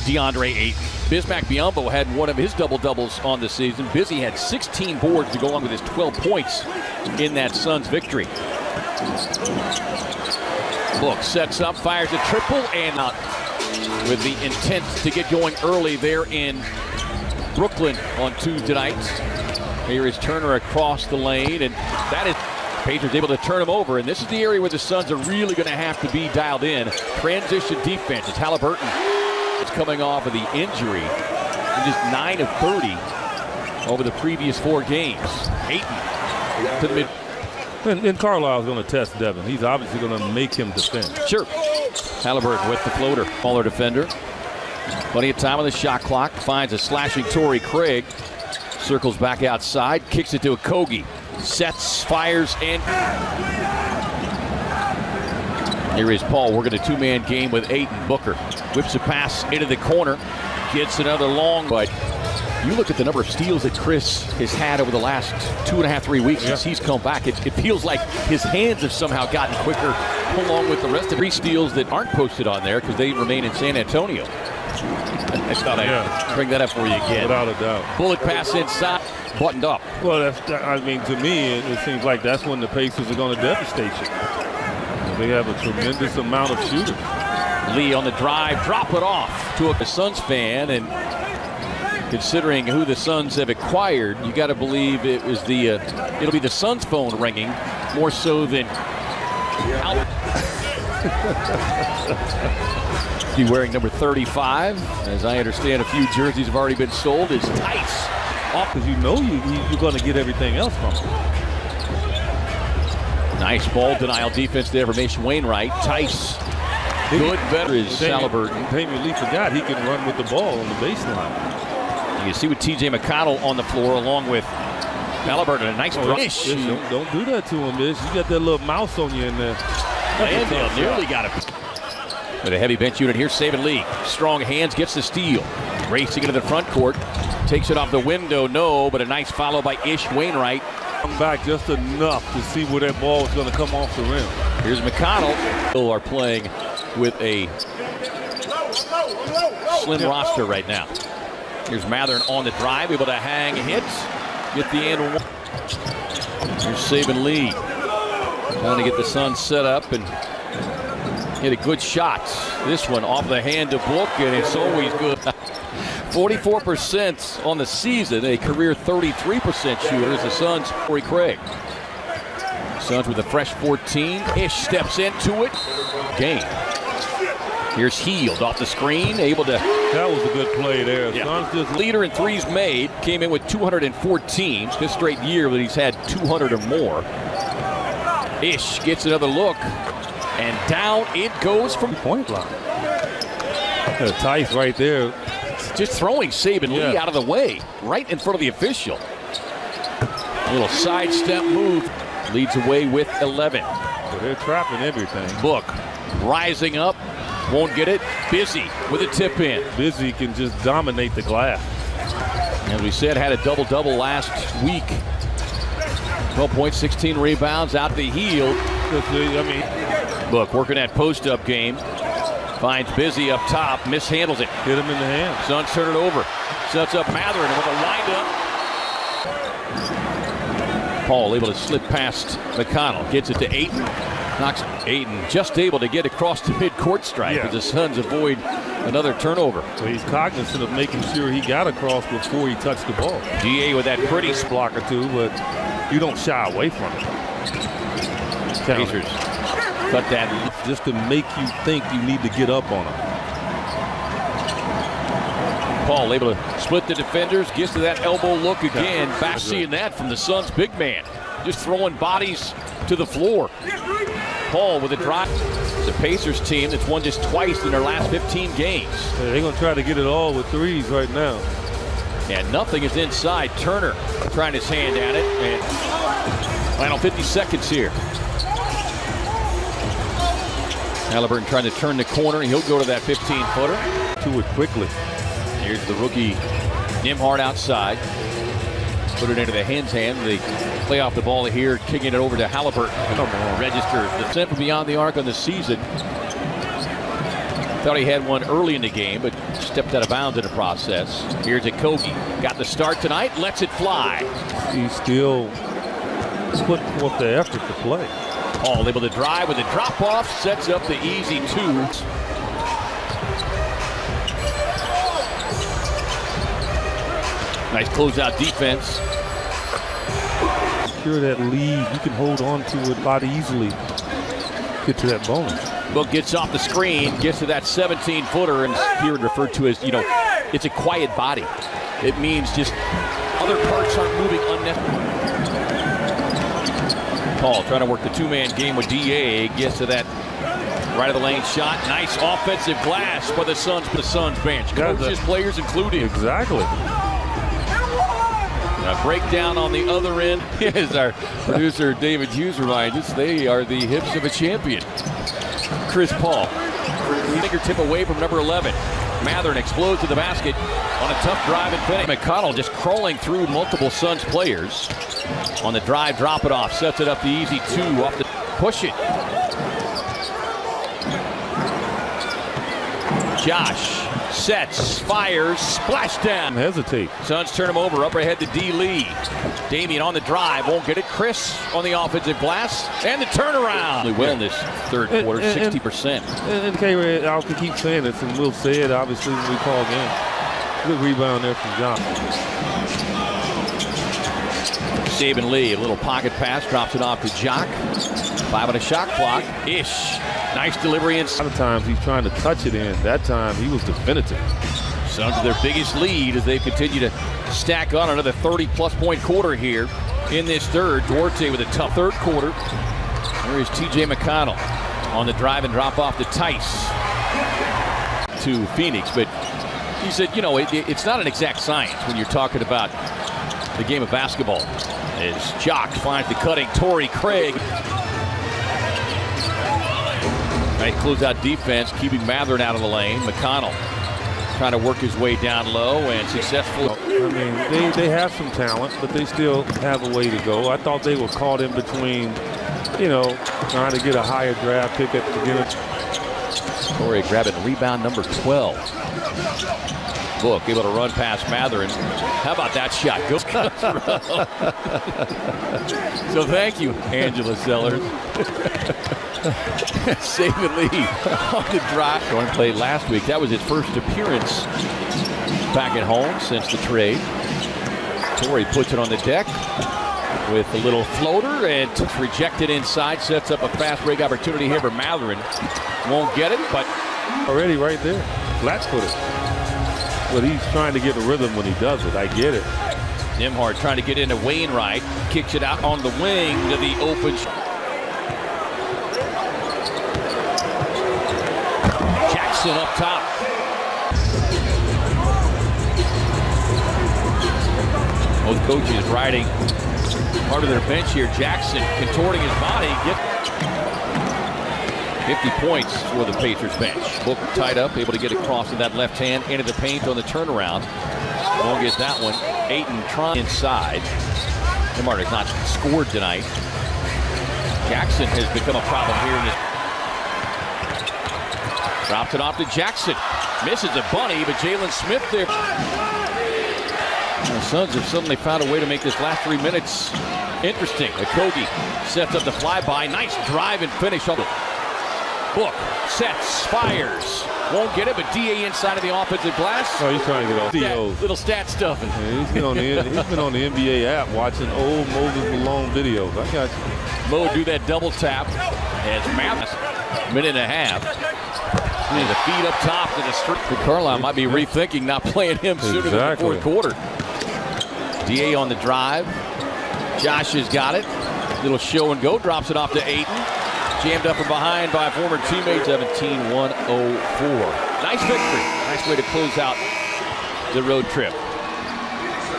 DeAndre Ayton. Bismack Biyombo had one of his double-doubles on the season. Busy had 16 boards to go along with his 12 points in that Suns victory. Book sets up, fires a triple, and out with the intent to get going early there in Brooklyn on Tuesday night. Here is Turner across the lane, and that is Pacers able to turn him over, and this is the area where the Suns are really going to have to be dialed in. Transition defense. It's Halliburton. It's coming off of the injury. And just 9 of 30 over the previous 4 games. Ayton to the mid. And Carlisle's going to test Devin. He's obviously going to make him defend. Sure. Halliburton with the floater. Smaller defender. Plenty of time on the shot clock. Finds a slashing Torrey Craig. Circles back outside. Kicks it to Okogie. Sets, fires, and here is Paul working a two-man game with Ayton. Booker whips a pass into the corner, gets another long, but you look at the number of steals that Chris has had over the last 2.5, 3 weeks since he's come back. It feels like his hands have somehow gotten quicker along with the rest of 3 steals that aren't posted on there because they remain in San Antonio. I thought I'd bring that up for you again. Without a doubt. Bullet pass inside. Buttoned up. Well, to me, it seems like that's when the Pacers are going to devastate you. They have a tremendous amount of shooters. Lee on the drive, drop it off to a Suns fan, and considering who the Suns have acquired, you got to believe it was it'll be the Suns phone ringing more so than. He wearing number 35. As I understand, a few jerseys have already been sold. Is Tice. Because you know you're going to get everything else from him. Nice ball denial defense there for Mason Wainwright. Tice, good, better is Halliburton. Damian Lee forgot he can run with the ball on the baseline. You see with T.J. McConnell on the floor along with Halliburton. A nice rush. Don't do that to him, Ish. You got that little mouse on you in there. Landale nearly got it. With a heavy bench unit here, Saban Lee. Strong hands, gets the steal. Racing into the front court. Takes it off the window, no, but a nice follow by Ish Wainwright. Come back just enough to see where that ball is going to come off the rim. Here's McConnell. Still are playing with a slim roster right now. Here's Matherin on the drive, able to hang hits. Get the and one. Here's Saban Lee. Trying to get the Suns set up and hit a good shot. This one off the hand of Book, and it's always good. 44% on the season, a career 33% shooter is the Suns' Torrey Craig. Suns with a fresh 14. Ish steps into it. Game. Here's Hield off the screen, able to. That was a good play there. Yeah. Suns just leader in threes made, came in with 214. Fifth straight year that he's had 200 or more. Ish gets another look, and down it goes from point line. Tice right there. Just throwing Saban Lee out of the way, right in front of the official. A little sidestep move, leads away with 11. So they're trapping everything. Book rising up, won't get it. Busy with a tip in. Busy can just dominate the glass. As we said, had a double-double last week. 12 points, 16 rebounds, out the heel. Book working that post-up game. Finds Busy up top, mishandles it. Hit him in the hand. Suns turn it over. Sets up Matherin with a wind-up. Paul able to slip past McConnell. Gets it to Ayton. Knocks Ayton just able to get across the mid-court stripe as the Suns avoid another turnover. So he's cognizant of making sure he got across before he touched the ball. DA with that pretty block or two, but you don't shy away from it. Pacers cut that just to make you think you need to get up on him. Paul able to split the defenders, gets to that elbow look again. Back seeing that from the Suns big man. Just throwing bodies to the floor. Paul with a drive. The Pacers team that's won just twice in their last 15 games. They're going to try to get it all with threes right now. And nothing is inside. Turner trying his hand at it. And final 50 seconds here. Halliburton trying to turn the corner. He'll go to that 15-footer. To it quickly. Here's the rookie Nembhard outside. Put it into the Hens' hand. They play off the ball here, kicking it over to Halliburton. Registers the sent from beyond the arc on the season. Thought he had one early in the game, but stepped out of bounds in the process. Here's Okogie. Got the start tonight, lets it fly. He's still putting forth the effort to play. Paul able to drive with a drop-off, sets up the easy 2. Nice closeout defense. Secure that lead. You can hold on to it a lot easily. Get to that bonus. Book gets off the screen, gets to that 17-footer, and here referred to as, it's a quiet body. It means just other parts aren't moving unnecessarily. Paul trying to work the two-man game with D.A. Gets to that right of the lane shot. Nice offensive glass by the Suns bench. Coaches, players included. Exactly. A breakdown on the other end. As our producer David Hughes reminds us, they are the hips of a champion. Chris Paul, fingertip away from number 11. Mathurin explodes to the basket on a tough drive and finish. McConnell just crawling through multiple Suns players. On the drive, drop it off, sets it up the easy 2 off the push it. Josh sets, fires, splashdown. Hesitate. Suns turn him over, up ahead to D. Lee. Damian on the drive, won't get it. Chris on the offensive glass, and the turnaround. Really well in this third quarter, 60%. And K-Ray, I can keep saying this, and we'll say it obviously when we call game. Good rebound there from John. Saban Lee, a little pocket pass, drops it off to Jock. 5 on a shot clock. Ish. Nice delivery A lot of times he's trying to touch it in. That time he was definitive. Suns their biggest lead as they continue to stack on another 30-plus point quarter here in this third. Duarte with a tough third quarter. There is T.J. McConnell on the drive and drop off to Tice to Phoenix. But he said, it's not an exact science when you're talking about the game of basketball. As Jock finds the cutting Torrey Craig. Nice closeout defense, keeping Mathurin out of the lane. McConnell trying to work his way down low and successful. I mean, they have some talent, but they still have a way to go. I thought they were caught in between, trying to get a higher draft pick at the beginning. Torrey grabbing rebound number 12. Book able to run past Mathurin. How about that shot? Goes So thank you, Angela Sellers. Saban Lee on the drive. Going to play last week. That was his first appearance back at home since the trade. Torrey puts it on the deck with a little floater and it's rejected inside. Sets up a fast break opportunity here for Mathurin. Won't get it, but already right there. Flat footed. But he's trying to get a rhythm when he does it. I get it. Nembhard trying to get into Wainwright. Kicks it out on the wing to the open. Jackson up top. Both coaches riding part of their bench here. Jackson contorting his body. 50 points for the Pacers bench. Book tied up, able to get across with that left hand into the paint on the turnaround. Won't get that one. Ayton trying inside. Nembhard has not scored tonight. Jackson has become a problem here in this. Drops it off to Jackson. Misses a bunny, but Jalen Smith there. The Suns have suddenly found a way to make this last 3 minutes interesting. Okogie sets up the flyby. Nice drive and finish on the Book sets, fires. Won't get it, but D.A. inside of the offensive glass. Oh, he's trying to get off. Little stat stuffing. Yeah, he's been on the NBA app watching old Moses Malone videos. I got you. Mo do that double tap as Mathis, minute and a half. And the feed up top to the strip. Carlisle might be rethinking not playing him sooner than the fourth quarter. D.A. on the drive. Josh has got it. Little show and go. Drops it off to Ayton. Jammed up from behind by a former teammate. 17-104. Nice victory. Nice way to close out the road trip.